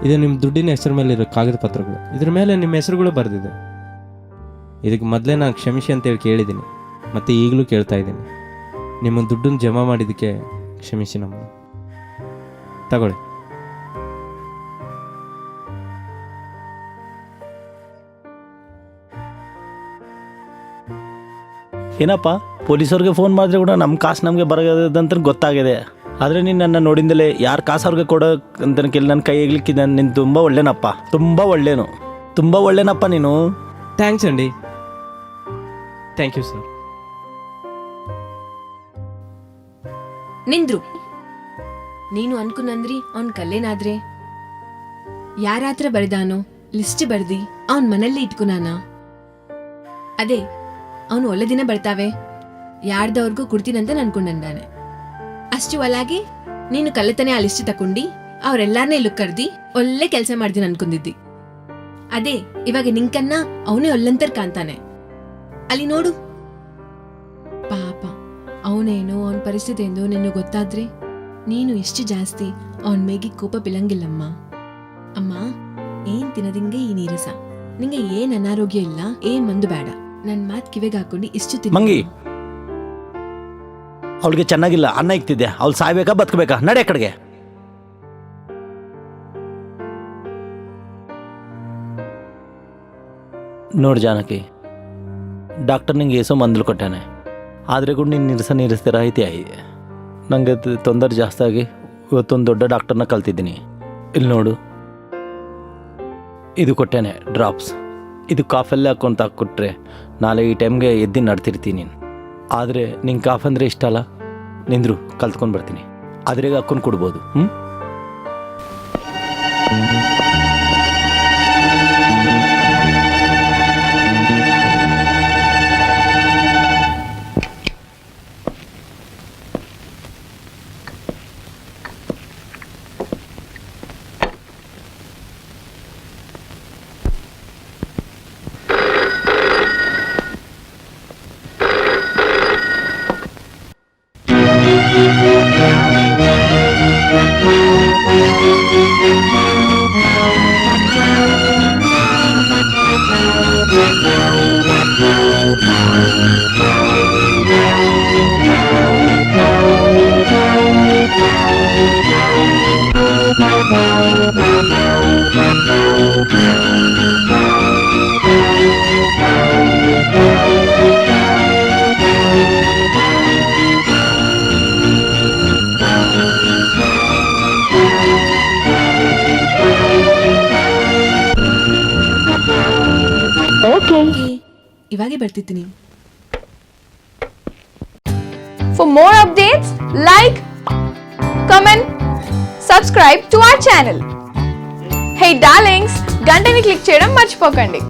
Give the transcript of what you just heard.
ಇದು ನಿಮ್ಮ ದುಡ್ಡಿನ ಹೆಸರು ಮೇಲೆ ಇರೋ ಕಾಗದ ಪತ್ರಗಳು. ಇದ್ರ ಮೇಲೆ ನಿಮ್ಮ ಹೆಸರುಗಳು ಬರೆದಿದೆ. ಇದಕ್ಕೆ ಮೊದಲೇ ನಾನು ಕ್ಷಮಿಸಿ ಅಂತೇಳಿ ಕೇಳಿದ್ದೀನಿ, ಮತ್ತು ಈಗಲೂ ಕೇಳ್ತಾ ಇದ್ದೀನಿ. ನಿಮ್ಮ ದುಡ್ಡನ್ನು ಜಮಾ ಮಾಡಿದ್ದಕ್ಕೆ ಕ್ಷಮಿಸಿ ನಮ್ಮನ್ನು. ತಗೊಳ್ಳಿ. ಏನಪ್ಪ, ಪೊಲೀಸವ್ರಿಗೆ ಫೋನ್ ಮಾಡಿದ್ರೆ ಕೂಡ ನಮ್ಮ ಕಾಸು ನಮಗೆ ಬರೋದಂತ ಗೊತ್ತಾಗಿದೆ. ಆದರೆ ನೀನು ನನ್ನ ನೋಡಿಂದಲೇ ಯಾರು ಕಾಸು ಅವ್ರಿಗೆ ಕೊಡೋಕ್ಕಂತ ಕೇಳಿ ನನ್ನ ಕೈ ಎಗ್ಲಿಕ್ಕಿದ್ದ. ನೀನು ತುಂಬ ಒಳ್ಳೆನಪ್ಪ, ತುಂಬ ಒಳ್ಳೆನಪ್ಪ ನೀನು. ಥ್ಯಾಂಕ್ಸ್ ಅಂಡಿ. Thank you sir. ನಿಂದ್ರು. ನೀನು ಅನ್ಕುನಂದ್ರಿ ಅವ್ನ್ ಕಲ್ಲೇನಾದ್ರೆ ಯಾರ ಹತ್ರ ಬರೆದಾನೋ ಲಿಸ್ಟ್ ಬರ್ದಿ ಅವನ್ ಮನೇಲಿ ಇಟ್ಕುನಾನ. ಅದೇ ಅವನು ಒಳ್ಳೆ ದಿನ ಬರ್ತಾವೆ ಯಾರ್ದವ್ರಿಗೂ ಕೊಡ್ತೀನಂತ ಅನ್ಕೊಂಡಾನೆ. ಅಷ್ಟು ಒಳಗೆ ನೀನು ಕಳ್ಳತನೆ ಆ ಲಿಸ್ಟ್ ತಕೊಂಡಿ ಅವ್ರೆಲ್ಲಾರನ್ನೇ ಇಲ್ಲೂ ಕರ್ದಿ ಒಳ್ಳೆ ಕೆಲಸ ಮಾಡ್ತೀನಿ ಅನ್ಕೊಂಡಿದ್ದಿ. ಅದೇ ಇವಾಗ ನಿಂಕನ್ನ ಅವನೇ ಒಳ್ಳೆಂತರ್ ಕಾಣ್ತಾನೆ. ಅಲ್ಲಿ ನೋಡು ಪಾಪ, ಅವನೇನೋ ಅವನ ಪರಿಸ್ಥಿತಿ ಎಂದು ನಿನ್ನ ಗೊತ್ತಾದ್ರೆ ನೀನು ಇಷ್ಟು ಜಾಸ್ತಿ ಅವನ ಮೇಗಿ ಕೋಪ ಬೀಳಂಗಿಲ್ಲಮ್ಮ. ಅಮ್ಮ, ಏನ್ ತಿನ್ನದಿಂಗೆ ಈ ನೀರಸ, ನಿಂಗೆ ಏನ್ ಅನಾರೋಗ್ಯ ಇಲ್ಲ, ಏನ್ ಮಂದು ಬೇಡ. ನನ್ ಮಾತ್ ಕಿವೆಗೆ ಹಾಕೊಂಡು ಇಷ್ಟು ಮಂಗಿ, ಅವಳಿಗೆ ಚೆನ್ನಾಗಿಲ್ಲ, ಅನ್ನ ಇಕ್ತಿದ್ದೆ. ಅವಳು ಸಾಯ್ಬೇಕಾ ಬದುಕಬೇಕಾ? ನಡೆ ಕಡೆಗೆ. ನೋಡಿ ಜಾನಕಿ, ಡಾಕ್ಟರ್ ನಿಂಗೆ ಏಸೋ ಮಂದಲು ಕೊಟ್ಟಾನೆ, ಆದರೆ ಕೂಡ ನೀನು ನೀರಿಸ್ತೀರ ಐತಿ ಆಗಿದೆ. ನನಗೆ ತೊಂದರೆ ಜಾಸ್ತಿ ಆಗಿ ಇವತ್ತೊಂದು ದೊಡ್ಡ ಡಾಕ್ಟರ್ನ ಕಲ್ತಿದ್ದೀನಿ. ಇಲ್ಲಿ ನೋಡು, ಇದು ಕೊಟ್ಟೇನೆ ಡ್ರಾಪ್ಸ್. ಇದು ಕಾಫಲ್ಲೇ ಹಾಕ್ಕೊಂತ ಹಾಕ್ಕೊಟ್ರೆ ನಾಳೆ ಈ ಟೈಮ್ಗೆ ಎದ್ದು ನಡ್ತಿರ್ತೀನಿ ನೀನು. ಆದರೆ ನಿಂಗೆ ಕಾಫ್ ಅಂದರೆ ಇಷ್ಟ ಅಲ್ಲ, ನಿಂದ್ರು ಕಲ್ತ್ಕೊಂಡು ಬರ್ತೀನಿ. ಅದ್ರಾಗ ಹಾಕ್ಕೊಂಡು ಕೊಡ್ಬೋದು. ಇವಾಗೆ ಬರ್ತಿದ್ದೀನಿ. For more updates, like, comment, subscribe to our channel. Hey darlings, గంటని click చేయడం మర్చిపోకండి.